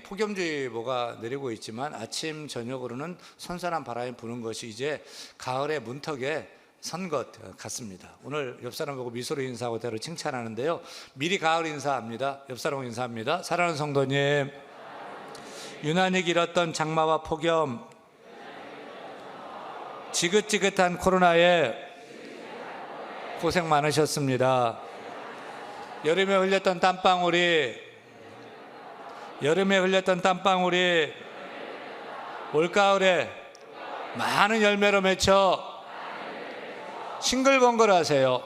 폭염주의보가 내리고 있지만 아침 저녁으로는 선선한 바람이 부는 것이 이제 가을의 문턱에 선 것 같습니다. 오늘 옆 사람 보고 미소로 인사하고 대로 칭찬하는데요, 미리 가을 인사합니다. 옆 사람 인사합니다. 사랑하는 성도님, 유난히 길었던 장마와 폭염, 지긋지긋한 코로나에 고생 많으셨습니다. 여름에 흘렸던 땀방울이 올가을에 많은 열매로 맺혀 싱글벙글하세요.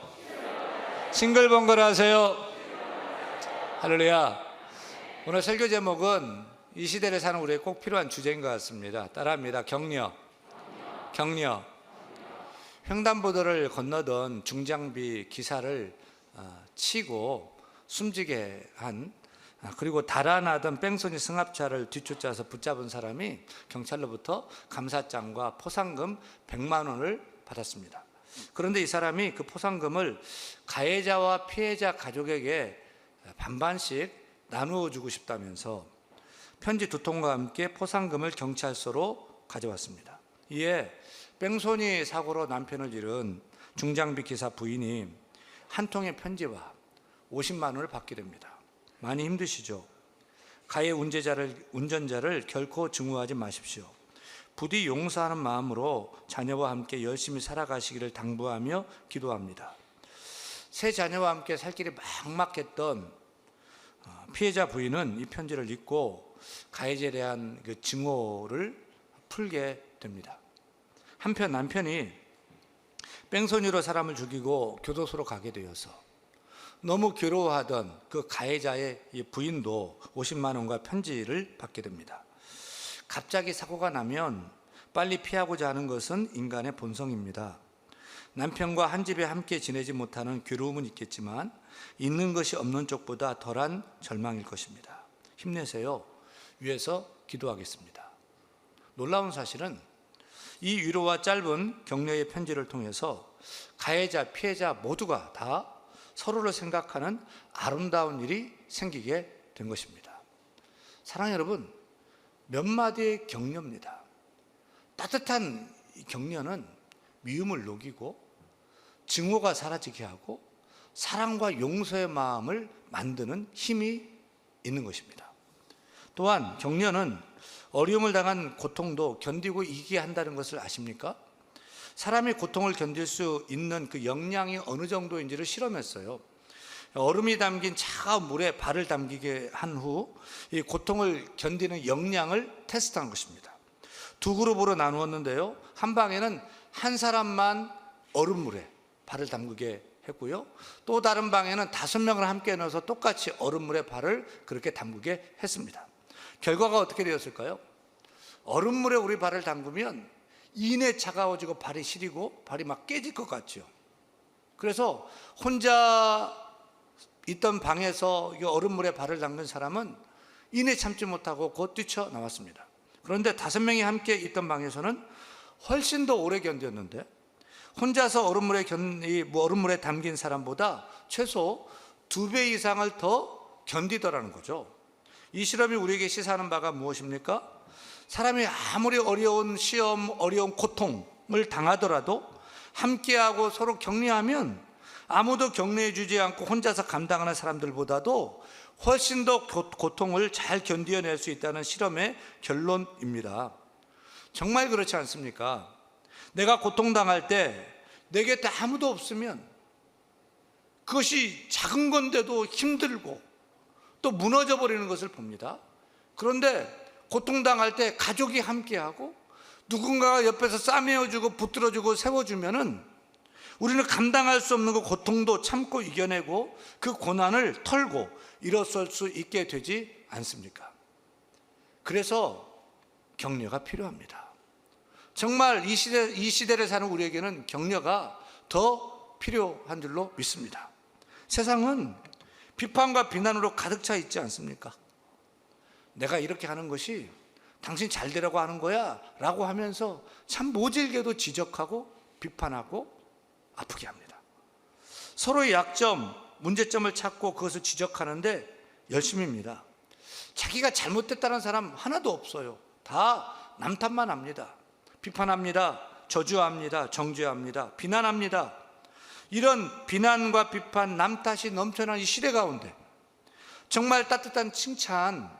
할렐루야. 오늘 설교 제목은 이 시대를 사는 우리에게 꼭 필요한 주제인 것 같습니다. 따라합니다. 격려. 횡단보도를 건너던 중장비 기사를 치고 숨지게 한, 그리고 달아나던 뺑소니 승합차를 뒤쫓아서 붙잡은 사람이 경찰로부터 감사장과 포상금 100만 원을 받았습니다. 그런데 이 사람이 그 포상금을 가해자와 피해자 가족에게 반반씩 나누어 주고 싶다면서 편지 2통과 함께 포상금을 경찰서로 가져왔습니다. 이에 뺑소니 사고로 남편을 잃은 중장비 기사 부인이 한 통의 편지와 50만 원을 받게 됩니다. 많이 힘드시죠? 가해 운전자를 결코 증오하지 마십시오. 부디 용서하는 마음으로 자녀와 함께 열심히 살아가시기를 당부하며 기도합니다. 세 자녀와 함께 살 길이 막막했던 피해자 부인은 이 편지를 읽고 가해자에 대한 그 증오를 풀게 됩니다. 한편 남편이 뺑소니로 사람을 죽이고 교도소로 가게 되어서 너무 괴로워하던 그 가해자의 부인도 50만 원과 편지를 받게 됩니다. 갑자기 사고가 나면 빨리 피하고자 하는 것은 인간의 본성입니다. 남편과 한 집에 함께 지내지 못하는 괴로움은 있겠지만 있는 것이 없는 쪽보다 덜한 절망일 것입니다. 힘내세요. 위해서 기도하겠습니다. 놀라운 사실은 이 위로와 짧은 격려의 편지를 통해서 가해자, 피해자 모두가 다 서로를 생각하는 아름다운 일이 생기게 된 것입니다. 사랑하는 여러분, 몇 마디의 격려입니다. 따뜻한 격려는 미움을 녹이고 증오가 사라지게 하고 사랑과 용서의 마음을 만드는 힘이 있는 것입니다. 또한 격려는 어려움을 당한 고통도 견디고 이기게 한다는 것을 아십니까? 사람이 고통을 견딜 수 있는 그 역량이 어느 정도인지를 실험했어요. 얼음이 담긴 차가운 물에 발을 담기게 한 후 이 고통을 견디는 역량을 테스트한 것입니다. 두 그룹으로 나누었는데요, 한 방에는 한 사람만 얼음물에 발을 담그게 했고요, 또 다른 방에는 5명을 함께 넣어서 똑같이 얼음물에 발을 그렇게 담그게 했습니다. 결과가 어떻게 되었을까요? 얼음물에 우리 발을 담그면 이내 차가워지고 발이 시리고 발이 막 깨질 것 같죠. 그래서 혼자 있던 방에서 이 얼음물에 발을 담근 사람은 이내 참지 못하고 곧 뛰쳐나왔습니다. 그런데 5명이 함께 있던 방에서는 훨씬 더 오래 견뎠는데 혼자서 얼음물에 담긴 사람보다 최소 2배 이상을 더 견디더라는 거죠. 이 실험이 우리에게 시사하는 바가 무엇입니까? 사람이 아무리 어려운 시험, 어려운 고통을 당하더라도 함께하고 서로 격려하면 아무도 격려해 주지 않고 혼자서 감당하는 사람들보다도 훨씬 더 고통을 잘 견뎌낼 수 있다는 실험의 결론입니다. 정말 그렇지 않습니까? 내가 고통당할 때 내 곁에 아무도 없으면 그것이 작은 건데도 힘들고 또 무너져 버리는 것을 봅니다. 그런데 고통당할 때 가족이 함께하고 누군가가 옆에서 싸매어주고 붙들어주고 세워주면은 우리는 감당할 수 없는 그 고통도 참고 이겨내고 그 고난을 털고 일어설 수 있게 되지 않습니까? 그래서 격려가 필요합니다. 정말 이 시대를 사는 우리에게는 격려가 더 필요한 줄로 믿습니다. 세상은 비판과 비난으로 가득 차 있지 않습니까? 내가 이렇게 하는 것이 당신 잘 되라고 하는 거야 라고 하면서 참 모질게도 지적하고 비판하고 아프게 합니다. 서로의 약점, 문제점을 찾고 그것을 지적하는데 열심입니다. 자기가 잘못됐다는 사람 하나도 없어요. 다 남 탓만 합니다. 비판합니다. 저주합니다. 정죄합니다. 비난합니다. 이런 비난과 비판, 남 탓이 넘쳐나는 이 시대 가운데 정말 따뜻한 칭찬,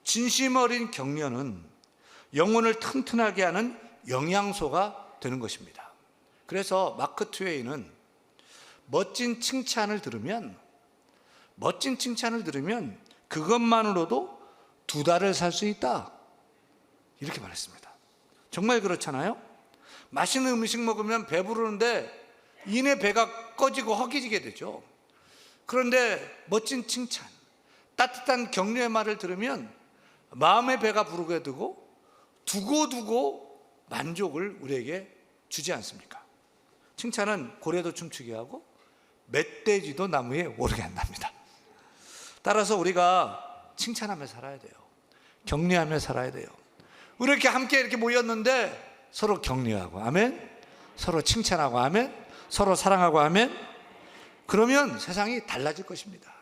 진심 어린 격려는 영혼을 튼튼하게 하는 영양소가 되는 것입니다. 그래서 마크 트웨이는 멋진 칭찬을 들으면 그것만으로도 2달을 살 수 있다, 이렇게 말했습니다. 정말 그렇잖아요. 맛있는 음식 먹으면 배부르는데 이내 배가 꺼지고 허기지게 되죠. 그런데 멋진 칭찬, 따뜻한 격려의 말을 들으면 마음의 배가 부르게 되고 두고두고 만족을 우리에게 주지 않습니까? 칭찬은 고래도 춤추게 하고 멧돼지도 나무에 오르게 한답니다. 따라서 우리가 칭찬하며 살아야 돼요. 격려하며 살아야 돼요. 우리 이렇게 함께 이렇게 모였는데 서로 격려하고 아멘, 서로 칭찬하고 아멘, 서로 사랑하고 아멘. 그러면 세상이 달라질 것입니다.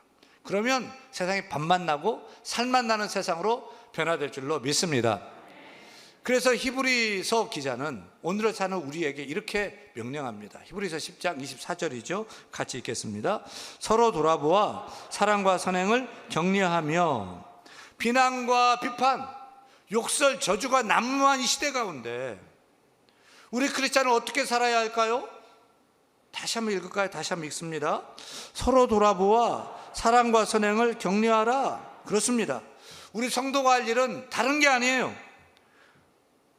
그러면 세상이 밥맛 나고 살맛 나는 세상으로 변화될 줄로 믿습니다. 그래서 히브리서 기자는 오늘을 사는 우리에게 이렇게 명령합니다. 히브리서 10장 24절이죠. 같이 읽겠습니다. 서로 돌아보아 사랑과 선행을 격려하며. 비난과 비판, 욕설, 저주가 난무한 이 시대 가운데 우리 크리스찬은 어떻게 살아야 할까요? 다시 한번 읽을까요? 다시 한번 읽습니다. 서로 돌아보아 사랑과 선행을 격려하라. 그렇습니다. 우리 성도가 할 일은 다른 게 아니에요.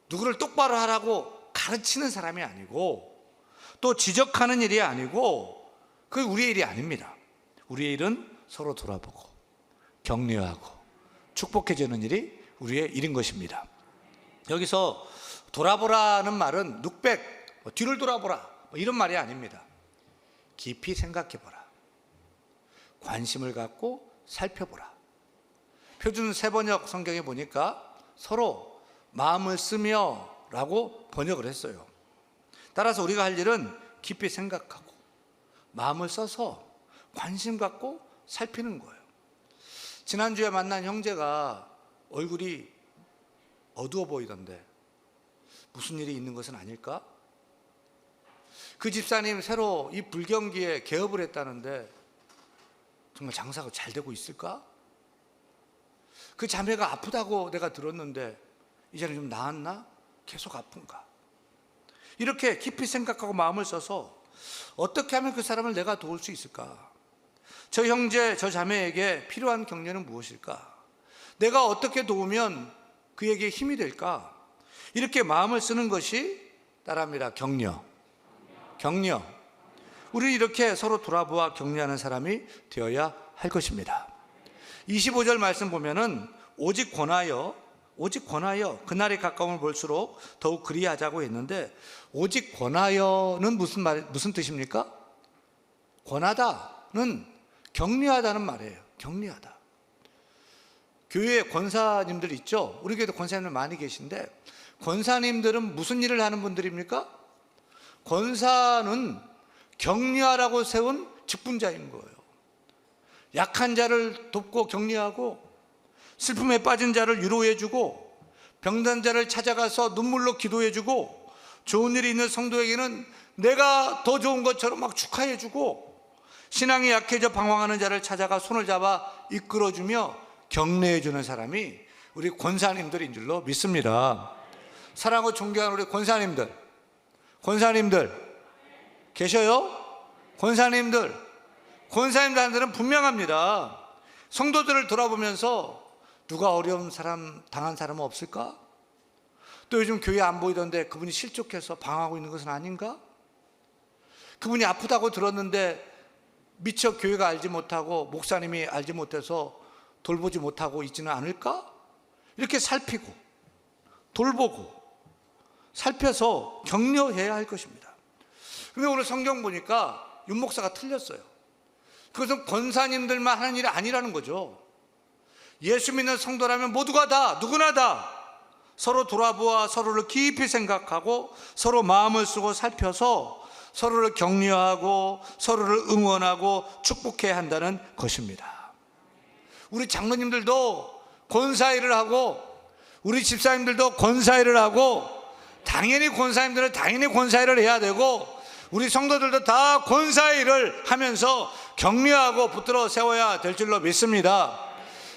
누구를 똑바로 하라고 가르치는 사람이 아니고 또 지적하는 일이 아니고 그게 우리의 일이 아닙니다. 우리의 일은 서로 돌아보고 격려하고 축복해주는 일이 우리의 일인 것입니다. 여기서 돌아보라는 말은 룩백, 뒤를 돌아보라 이런 말이 아닙니다. 깊이 생각해보라. 관심을 갖고 살펴보라. 표준 세번역 성경에 보니까 서로 마음을 쓰며 라고 번역을 했어요. 따라서 우리가 할 일은 깊이 생각하고 마음을 써서 관심 갖고 살피는 거예요. 지난주에 만난 형제가 얼굴이 어두워 보이던데 무슨 일이 있는 것은 아닐까? 그 집사님 새로 이 불경기에 개업을 했다는데 정말 장사가 잘 되고 있을까? 그 자매가 아프다고 내가 들었는데 이제는 좀 나았나? 계속 아픈가? 이렇게 깊이 생각하고 마음을 써서 어떻게 하면 그 사람을 내가 도울 수 있을까? 저 형제, 저 자매에게 필요한 격려는 무엇일까? 내가 어떻게 도우면 그에게 힘이 될까? 이렇게 마음을 쓰는 것이 따라합니다. 격려. 우리는 이렇게 서로 돌아보아 격려하는 사람이 되어야 할 것입니다. 25절 말씀 보면은 오직 권하여 그날이 가까움을 볼수록 더욱 그리하자고 했는데 오직 권하여는 무슨 뜻입니까? 권하다는 격려하다는 말이에요. 격려하다. 교회에 권사님들 있죠? 우리 교회도 권사님들 많이 계신데 권사님들은 무슨 일을 하는 분들입니까? 권사는 격려하라고 세운 직분자인 거예요. 약한 자를 돕고 격려하고 슬픔에 빠진 자를 위로해주고 병든 자를 찾아가서 눈물로 기도해주고 좋은 일이 있는 성도에게는 내가 더 좋은 것처럼 막 축하해주고 신앙이 약해져 방황하는 자를 찾아가 손을 잡아 이끌어주며 격려해주는 사람이 우리 권사님들인 줄로 믿습니다. 사랑하고 존경하는 우리 권사님들 계셔요? 권사님들은 분명합니다. 성도들을 돌아보면서 누가 어려운 사람 당한 사람은 없을까? 또 요즘 교회 안 보이던데 그분이 실족해서 방황하고 있는 것은 아닌가? 그분이 아프다고 들었는데 미처 교회가 알지 못하고 목사님이 알지 못해서 돌보지 못하고 있지는 않을까? 이렇게 살피고 돌보고 살펴서 격려해야 할 것입니다. 그런데 오늘 성경 보니까 윤 목사가 틀렸어요. 그것은 권사님들만 하는 일이 아니라는 거죠. 예수 믿는 성도라면 모두가 다, 누구나 다 서로 돌아보아 서로를 깊이 생각하고 서로 마음을 쓰고 살펴서 서로를 격려하고 서로를 응원하고 축복해야 한다는 것입니다. 우리 장로님들도 권사일을 하고, 우리 집사님들도 권사일을 하고, 당연히 권사님들은 당연히 권사일을 해야 되고, 우리 성도들도 다 권사일을 하면서 격려하고 붙들어 세워야 될 줄로 믿습니다.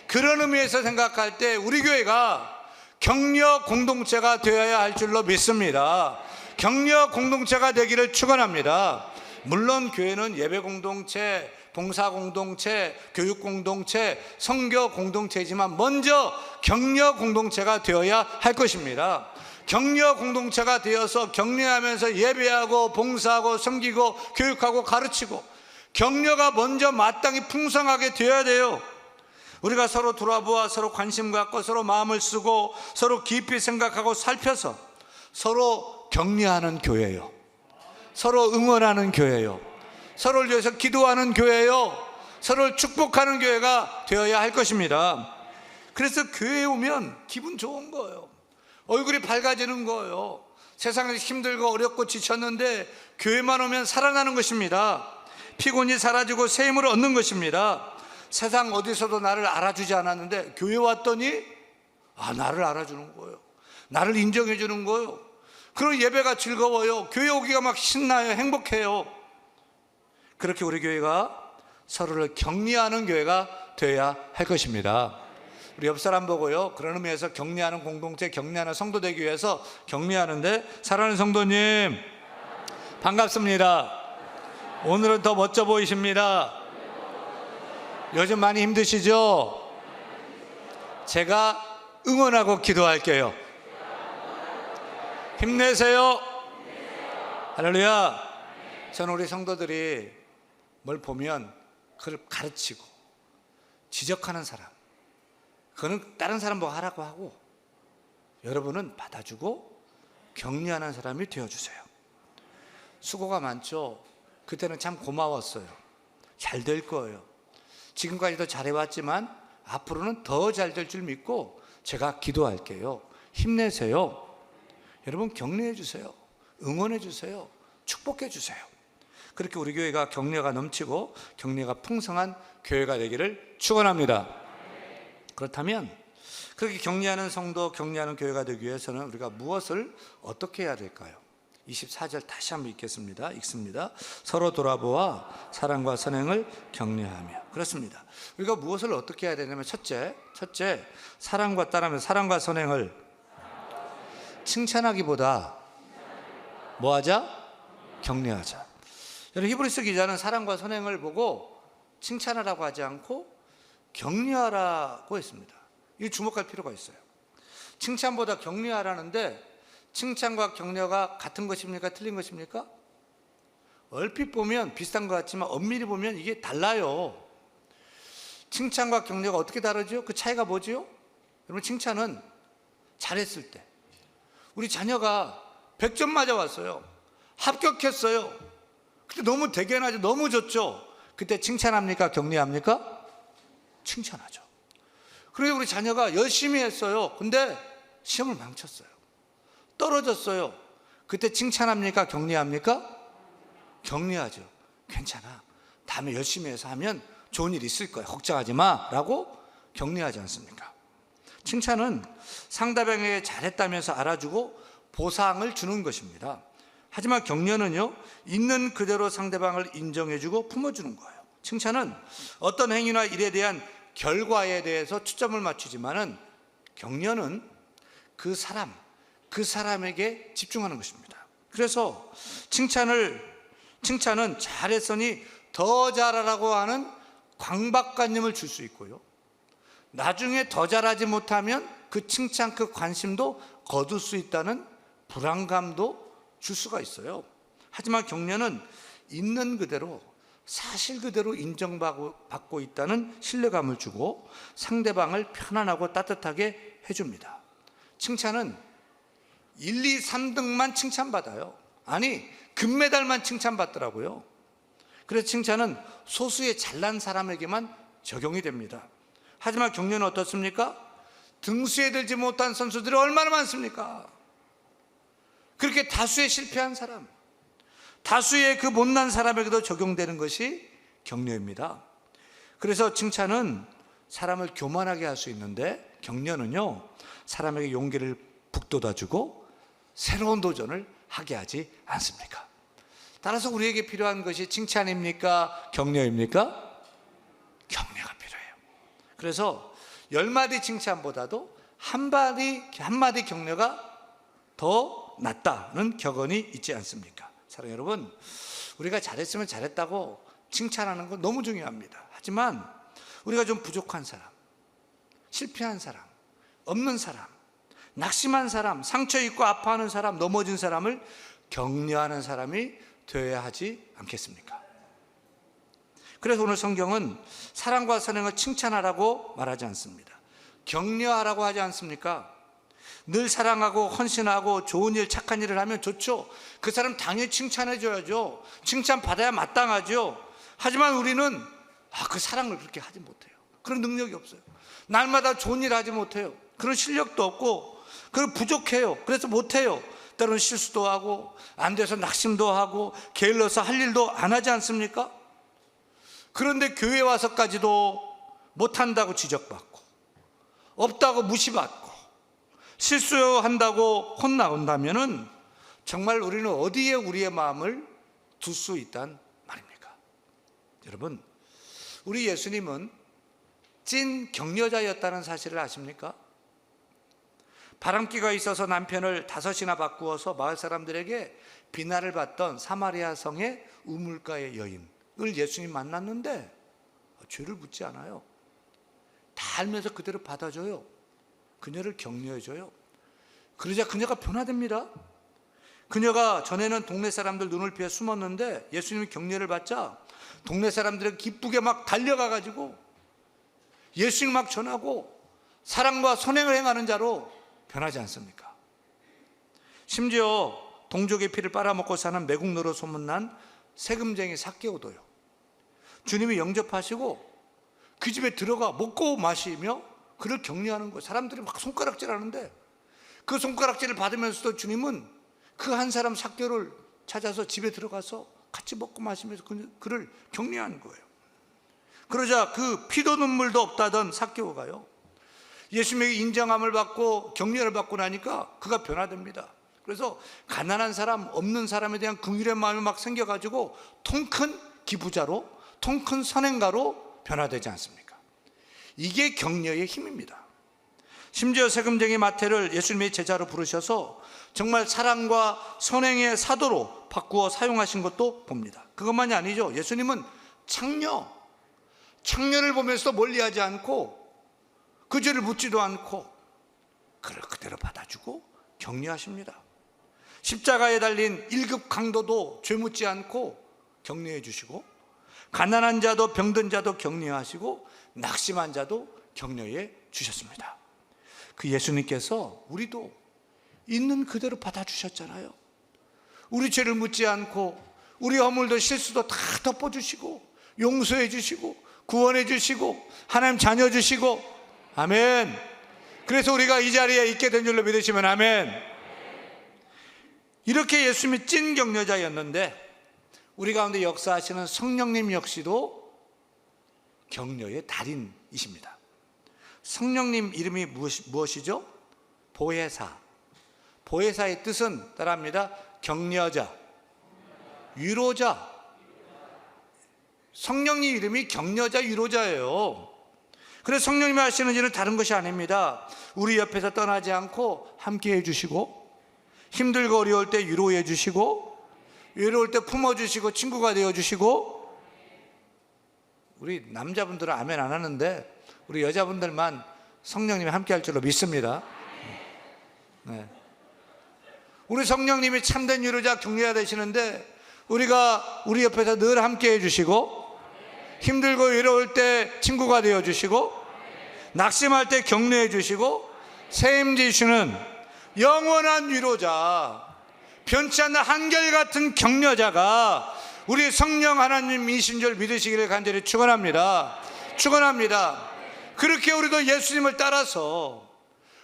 그런 의미에서 생각할 때 우리 교회가 격려 공동체가 되어야 할 줄로 믿습니다. 격려 공동체가 되기를 축원합니다. 물론 교회는 예배 공동체, 봉사 공동체, 교육 공동체, 선교 공동체이지만 먼저 격려 공동체가 되어야 할 것입니다. 격려 공동체가 되어서 격려하면서 예배하고 봉사하고 섬기고 교육하고 가르치고, 격려가 먼저 마땅히 풍성하게 되어야 돼요. 우리가 서로 돌아보아 서로 관심 갖고 서로 마음을 쓰고 서로 깊이 생각하고 살펴서 서로 격려하는 교회요, 서로 응원하는 교회요, 서로를 위해서 기도하는 교회요, 서로를 축복하는 교회가 되어야 할 것입니다. 그래서 교회에 오면 기분 좋은 거예요. 얼굴이 밝아지는 거예요. 세상에서 힘들고 어렵고 지쳤는데 교회만 오면 살아나는 것입니다. 피곤이 사라지고 새 힘을 얻는 것입니다. 세상 어디서도 나를 알아주지 않았는데 교회 왔더니 나를 알아주는 거예요. 나를 인정해 주는 거예요. 그런 예배가 즐거워요. 교회 오기가 막 신나요. 행복해요. 그렇게 우리 교회가 서로를 격려하는 교회가 되어야 할 것입니다. 우리 옆 사람 보고요, 그런 의미에서 격려하는 공동체, 격려하는 성도 되기 위해서 격려하는데, 사랑하는 성도님 반갑습니다. 오늘은 더 멋져 보이십니다. 요즘 많이 힘드시죠? 제가 응원하고 기도할게요. 힘내세요. 할렐루야. 저는 우리 성도들이 뭘 보면 그걸 가르치고 지적하는 사람, 그거는 다른 사람 뭐 하라고 하고, 여러분은 받아주고 격려하는 사람이 되어주세요. 수고가 많죠. 그때는 참 고마웠어요. 잘 될 거예요. 지금까지도 잘해왔지만 앞으로는 더 잘 될 줄 믿고 제가 기도할게요. 힘내세요. 여러분 격려해 주세요. 응원해 주세요. 축복해 주세요. 그렇게 우리 교회가 격려가 넘치고 격려가 풍성한 교회가 되기를 축원합니다. 그렇다면 그렇게 격려하는 성도, 격려하는 교회가 되기 위해서는 우리가 무엇을 어떻게 해야 될까요? 24절 다시 한번 읽습니다. 서로 돌아보아 사랑과 선행을 격려하며. 그렇습니다. 우리가 무엇을 어떻게 해야 되냐면, 첫째, 사랑과 따르면서 사랑과 선행을 칭찬하기보다 뭐 하자? 격려하자. 여러분, 히브리서 기자는 사랑과 선행을 보고 칭찬하라고 하지 않고 격려하라고 했습니다. 이 주목할 필요가 있어요. 칭찬보다 격려하라는데, 칭찬과 격려가 같은 것입니까? 틀린 것입니까? 얼핏 보면 비슷한 것 같지만 엄밀히 보면 이게 달라요. 칭찬과 격려가 어떻게 다르죠? 그 차이가 뭐죠? 여러분, 칭찬은 잘했을 때, 우리 자녀가 100점 맞아왔어요. 합격했어요. 그때 너무 대견하죠. 너무 좋죠. 그때 칭찬합니까? 격려합니까? 칭찬하죠. 그리고 우리 자녀가 열심히 했어요. 근데 시험을 망쳤어요. 떨어졌어요. 그때 칭찬합니까? 격려합니까? 격려하죠. 괜찮아. 다음에 열심히 해서 하면 좋은 일 있을 거야. 걱정하지 마. 라고 격려하지 않습니까? 칭찬은 상대방에게 잘했다면서 알아주고 보상을 주는 것입니다. 하지만 격려는요, 있는 그대로 상대방을 인정해주고 품어주는 거예요. 칭찬은 어떤 행위나 일에 대한 결과에 대해서 초점을 맞추지만은, 격려는 그 사람에게 집중하는 것입니다. 그래서 칭찬은 잘했으니 더 잘하라고 하는 강박관념을 줄 수 있고요, 나중에 더 잘하지 못하면 그 칭찬, 그 관심도 거둘 수 있다는 불안감도 줄 수가 있어요. 하지만 격려는 있는 그대로, 사실 그대로 인정받고 있다는 신뢰감을 주고 상대방을 편안하고 따뜻하게 해줍니다. 칭찬은 1, 2, 3등만 칭찬받아요. 아니, 금메달만 칭찬받더라고요. 그래서 칭찬은 소수의 잘난 사람에게만 적용이 됩니다. 하지만 격려는 어떻습니까? 등수에 들지 못한 선수들이 얼마나 많습니까? 그렇게 다수의 실패한 사람, 다수의 그 못난 사람에게도 적용되는 것이 격려입니다. 그래서 칭찬은 사람을 교만하게 할 수 있는데, 격려는요, 사람에게 용기를 북돋아주고 새로운 도전을 하게 하지 않습니까? 따라서 우리에게 필요한 것이 칭찬입니까? 격려입니까? 격려가 필요해요. 그래서 10마디 칭찬보다도 한마디 격려가 더 낫다는 격언이 있지 않습니까? 사랑하는 여러분, 우리가 잘했으면 잘했다고 칭찬하는 건 너무 중요합니다. 하지만 우리가 좀 부족한 사람, 실패한 사람, 없는 사람, 낙심한 사람, 상처 입고 아파하는 사람, 넘어진 사람을 격려하는 사람이 되어야 하지 않겠습니까? 그래서 오늘 성경은 사랑과 선행을 칭찬하라고 말하지 않습니다. 격려하라고 하지 않습니까? 늘 사랑하고 헌신하고 좋은 일, 착한 일을 하면 좋죠. 그 사람 당연히 칭찬해 줘야죠. 칭찬받아야 마땅하죠. 하지만 우리는 그 사랑을 그렇게 하지 못해요. 그런 능력이 없어요. 날마다 좋은 일 하지 못해요. 그런 실력도 없고, 그리고 부족해요. 그래서 못해요. 때로는 실수도 하고, 안 돼서 낙심도 하고, 게을러서 할 일도 안 하지 않습니까? 그런데 교회 와서까지도 못한다고 지적받고, 없다고 무시받고, 실수한다고 혼나온다면은 정말 우리는 어디에 우리의 마음을 둘 수 있단 말입니까? 여러분, 우리 예수님은 찐 격려자였다는 사실을 아십니까? 바람기가 있어서 남편을 5이나 바꾸어서 마을 사람들에게 비난을 받던 사마리아 성의 우물가의 여인을 예수님 만났는데 죄를 묻지 않아요. 다 알면서 그대로 받아줘요. 그녀를 격려해줘요. 그러자 그녀가 변화됩니다. 그녀가 전에는 동네 사람들 눈을 피해 숨었는데 예수님이 격려를 받자 동네 사람들은 기쁘게 막 달려가가지고 예수님 막 전하고 사랑과 선행을 행하는 자로 변하지 않습니까? 심지어 동족의 피를 빨아먹고 사는 매국노로 소문난 세금쟁이 삭개오도요, 주님이 영접하시고 그 집에 들어가 먹고 마시며 그를 격려하는 거예요. 사람들이 막 손가락질하는데 그 손가락질을 받으면서도 주님은 그 한 사람 삭개오를 찾아서 집에 들어가서 같이 먹고 마시면서 그를 격려하는 거예요. 그러자 그 피도 눈물도 없다던 삭개오가요, 예수님에게 인정함을 받고 격려를 받고 나니까 그가 변화됩니다. 그래서 가난한 사람, 없는 사람에 대한 긍휼의 마음이 막 생겨가지고 통 큰 기부자로, 통 큰 선행가로 변화되지 않습니까? 이게 격려의 힘입니다. 심지어 세금쟁이 마태를 예수님의 제자로 부르셔서 정말 사랑과 선행의 사도로 바꾸어 사용하신 것도 봅니다. 그것만이 아니죠. 예수님은 창녀를 보면서 멀리하지 않고 그 죄를 묻지도 않고 그를 그대로 받아주고 격려하십니다. 십자가에 달린 1급 강도도 죄 묻지 않고 격려해 주시고, 가난한 자도 병든 자도 격려하시고, 낙심한 자도 격려해 주셨습니다. 그 예수님께서 우리도 있는 그대로 받아주셨잖아요. 우리 죄를 묻지 않고 우리 허물도 실수도 다 덮어주시고 용서해 주시고 구원해 주시고 하나님 자녀 주시고, 아멘. 그래서 우리가 이 자리에 있게 된 줄로 믿으시면 아멘. 이렇게 예수님이 찐 격려자였는데 우리 가운데 역사하시는 성령님 역시도 격려의 달인이십니다. 성령님 이름이 무엇이죠? 보혜사. 보혜사의 뜻은 따라합니다. 격려자, 위로자. 성령님 이름이 격려자, 위로자예요. 그래서 성령님이 하시는 일은 다른 것이 아닙니다. 우리 옆에서 떠나지 않고 함께 해주시고, 힘들고 어려울 때 위로해 주시고, 외로울 때 품어주시고 친구가 되어주시고. 우리 남자분들은 아멘 안 하는데 우리 여자분들만 성령님이 함께 할 줄로 믿습니다. 네. 우리 성령님이 참된 위로자, 격려자 되시는데 우리가 우리 옆에서 늘 함께 해주시고, 힘들고 외로울 때 친구가 되어주시고, 낙심할 때 격려해 주시고, 책임지시는 영원한 위로자, 변치 않는 한결같은 격려자가 우리 성령 하나님이신 줄 믿으시기를 간절히 축원합니다. 축원합니다. 그렇게 우리도 예수님을 따라서,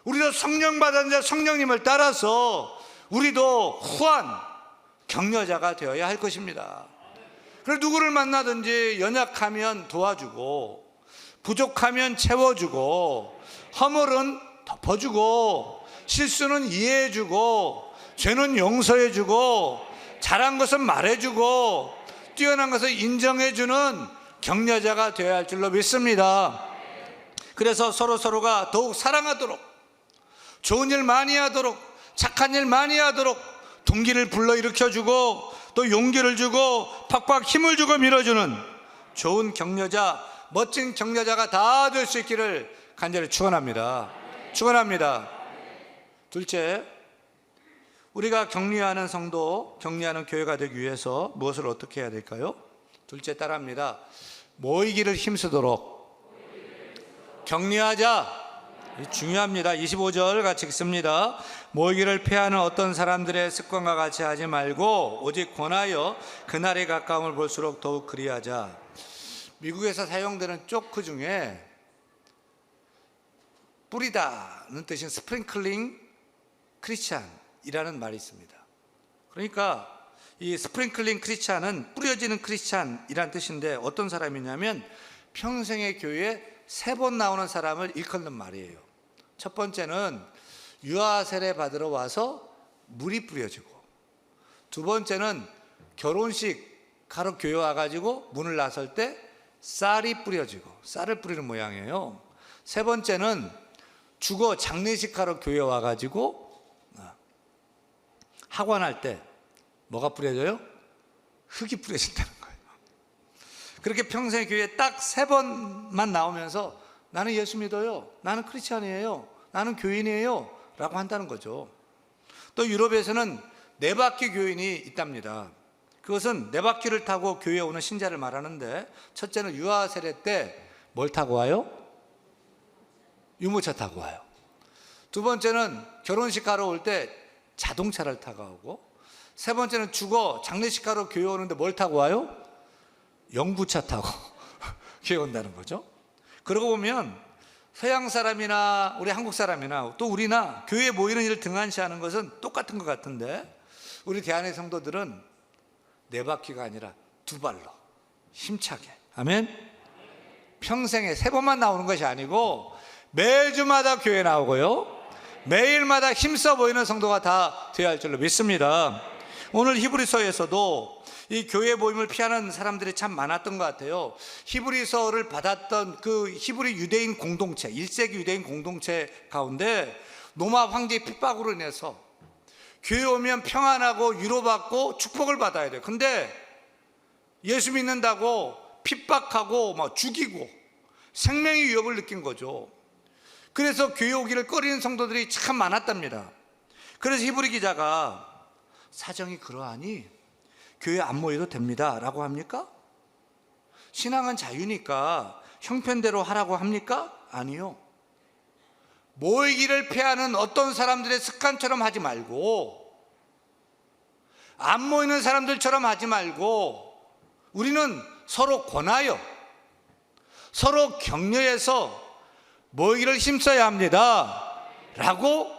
우리도 성령 받은 자 성령님을 따라서 우리도 후한 격려자가 되어야 할 것입니다. 그래서 누구를 만나든지 연약하면 도와주고, 부족하면 채워주고, 허물은 덮어주고, 실수는 이해해주고, 죄는 용서해주고, 잘한 것은 말해주고, 뛰어난 것을 인정해주는 격려자가 되어야 할 줄로 믿습니다. 그래서 서로가 더욱 사랑하도록, 좋은 일 많이 하도록, 착한 일 많이 하도록 동기를 불러일으켜주고, 또 용기를 주고 팍팍 힘을 주고 밀어주는 좋은 격려자, 멋진 격려자가 다 될 수 있기를 간절히 축원합니다. 축원합니다. 둘째, 우리가 격려하는 성도, 격려하는 교회가 되기 위해서 무엇을 어떻게 해야 될까요? 둘째 따라합니다. 모이기를 힘쓰도록 격려하자. 중요합니다. 25절 같이 읽습니다. 모이기를 피하는 어떤 사람들의 습관과 같이 하지 말고 오직 권하여 그날이 가까움을 볼수록 더욱 그리하자. 미국에서 사용되는 조크 중에 뿌리다는 뜻인 스프링클링 크리스찬이라는 말이 있습니다. 그러니까 이 스프링클링 크리스찬은 뿌려지는 크리스찬이라는 뜻인데, 어떤 사람이냐면 평생의 교회에 3번 나오는 사람을 일컫는 말이에요. 첫 번째는 유아 세례 받으러 와서 물이 뿌려지고, 두 번째는 결혼식 가러 교회 와가지고 문을 나설 때 쌀이 뿌려지고, 쌀을 뿌리는 모양이에요. 세 번째는 죽어 장례식 하러 교회 와가지고 하관할 때 뭐가 뿌려져요? 흙이 뿌려진다는 거예요. 그렇게 평생 교회에 딱 3번만 나오면서 나는 예수 믿어요, 나는 크리스찬이에요, 나는 교인이에요 라고 한다는 거죠. 또 유럽에서는 4바퀴 교인이 있답니다. 그것은 4바퀴를 타고 교회에 오는 신자를 말하는데, 첫째는 유아 세례 때 뭘 타고 와요? 유모차 타고 와요. 두 번째는 결혼식 가러 올 때 자동차를 타고 오고, 세 번째는 죽어 장례식 가러 교회 오는데 뭘 타고 와요? 영구차 타고 교회 온다는 거죠. 그러고 보면 서양 사람이나 우리 한국 사람이나 또 우리나 교회에 모이는 일을 등한시하는 것은 똑같은 것 같은데, 우리 대한의 성도들은 4바퀴가 아니라 2발로 힘차게, 아멘, 평생에 3번만 나오는 것이 아니고 매주마다 교회 나오고요, 매일마다 힘써 보이는 성도가 다 되어야 할 줄로 믿습니다. 오늘 히브리서에서도 이 교회 모임을 피하는 사람들이 참 많았던 것 같아요. 히브리서를 받았던 그 히브리 유대인 공동체, 1세기 유대인 공동체 가운데 로마 황제의 핍박으로 인해서 교회 오면 평안하고 위로받고 축복을 받아야 돼요. 근데 예수 믿는다고 핍박하고 막 죽이고 생명의 위협을 느낀 거죠. 그래서 교회 오기를 꺼리는 성도들이 참 많았답니다. 그래서 히브리 기자가 사정이 그러하니 교회 안 모여도 됩니다 라고 합니까? 신앙은 자유니까 형편대로 하라고 합니까? 아니요. 모이기를 피하는 어떤 사람들의 습관처럼 하지 말고, 안 모이는 사람들처럼 하지 말고, 우리는 서로 권하여 서로 격려해서 모이기를 힘써야 합니다 라고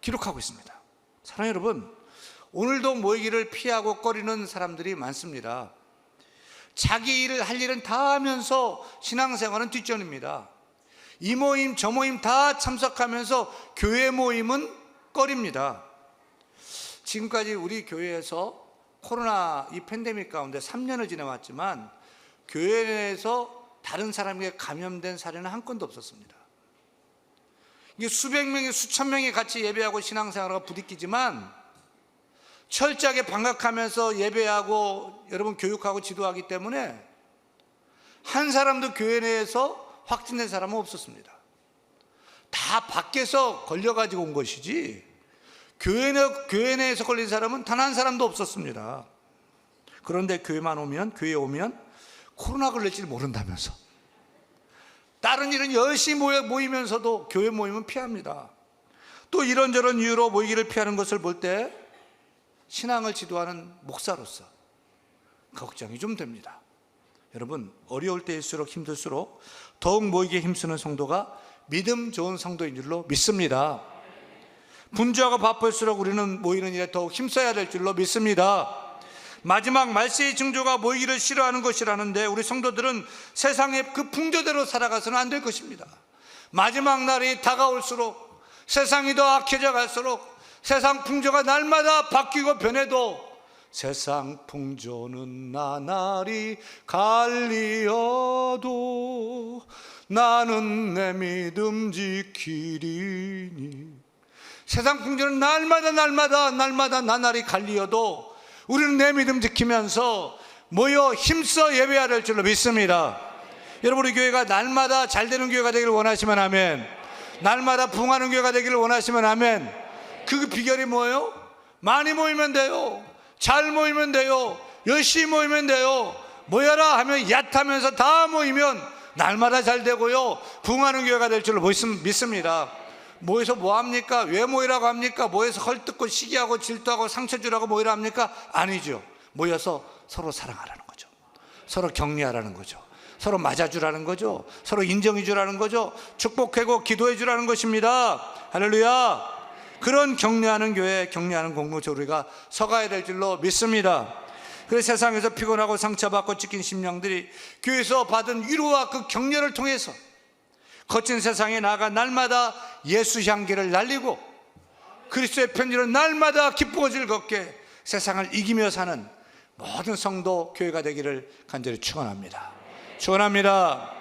기록하고 있습니다. 사랑하는 여러분, 오늘도 모이기를 피하고 꺼리는 사람들이 많습니다. 자기 일을 할 일은 다 하면서 신앙생활은 뒷전입니다. 이 모임 저 모임 다 참석하면서 교회 모임은 꺼립니다. 지금까지 우리 교회에서 코로나 이 팬데믹 가운데 3년을 지내왔지만 교회 내에서 다른 사람에게 감염된 사례는 한 건도 없었습니다. 이게 수백 명이 수천 명이 같이 예배하고 신앙생활하고 부딪히지만 철저하게 반각하면서 예배하고 여러분 교육하고 지도하기 때문에 한 사람도 교회 내에서 확진된 사람은 없었습니다. 다 밖에서 걸려가지고 온 것이지 교회 내에서 걸린 사람은 단 한 사람도 없었습니다. 그런데 교회에 오면 코로나 걸릴지 모른다면서 다른 일은 열심히 모이면서도 교회 모임은 피합니다. 또 이런저런 이유로 모이기를 피하는 것을 볼 때 신앙을 지도하는 목사로서 걱정이 좀 됩니다. 여러분, 어려울 때일수록 힘들수록 더욱 모이기에 힘쓰는 성도가 믿음 좋은 성도인 줄로 믿습니다. 분주하고 바쁠수록 우리는 모이는 일에 더욱 힘써야 될 줄로 믿습니다. 마지막 말세의 징조가 모이기를 싫어하는 것이라는데, 우리 성도들은 세상의 그 풍조대로 살아가서는 안 될 것입니다. 마지막 날이 다가올수록, 세상이 더 악해져 갈수록, 세상 풍조가 날마다 바뀌고 변해도 세상 풍조는 나날이 갈리어도 나는 내 믿음 지키리니. 세상 풍조는 날마다 나날이 갈리어도 우리는 내 믿음 지키면서 모여 힘써 예배해야 될 줄로 믿습니다. 여러분, 우리 교회가 날마다 잘 되는 교회가 되기를 원하시면 아멘. 날마다 부흥하는 교회가 되기를 원하시면 아멘. 그 비결이 뭐예요? 많이 모이면 돼요. 잘 모이면 돼요. 열심히 모이면 돼요. 모여라 하면 얕하면서 다 모이면 날마다 잘 되고요, 부흥하는 교회가 될 줄로 믿습니다. 모여서 뭐합니까? 왜 모이라고 합니까? 모여서 헐뜯고 시기하고 질투하고 상처 주라고 모이라 합니까? 아니죠. 모여서 서로 사랑하라는 거죠. 서로 격려하라는 거죠. 서로 맞아주라는 거죠. 서로 인정해 주라는 거죠. 축복하고 기도해 주라는 것입니다. 할렐루야. 그런 격려하는 교회, 격려하는 공동체 우리가 서가야 될 줄로 믿습니다. 그래서 세상에서 피곤하고 상처받고 찢긴 심령들이 교회에서 받은 위로와 그 격려를 통해서 거친 세상에 나아가 날마다 예수 향기를 날리고 그리스도의 편지로 날마다 기쁘고 즐겁게 세상을 이기며 사는 모든 성도 교회가 되기를 간절히 축원합니다. 축원합니다.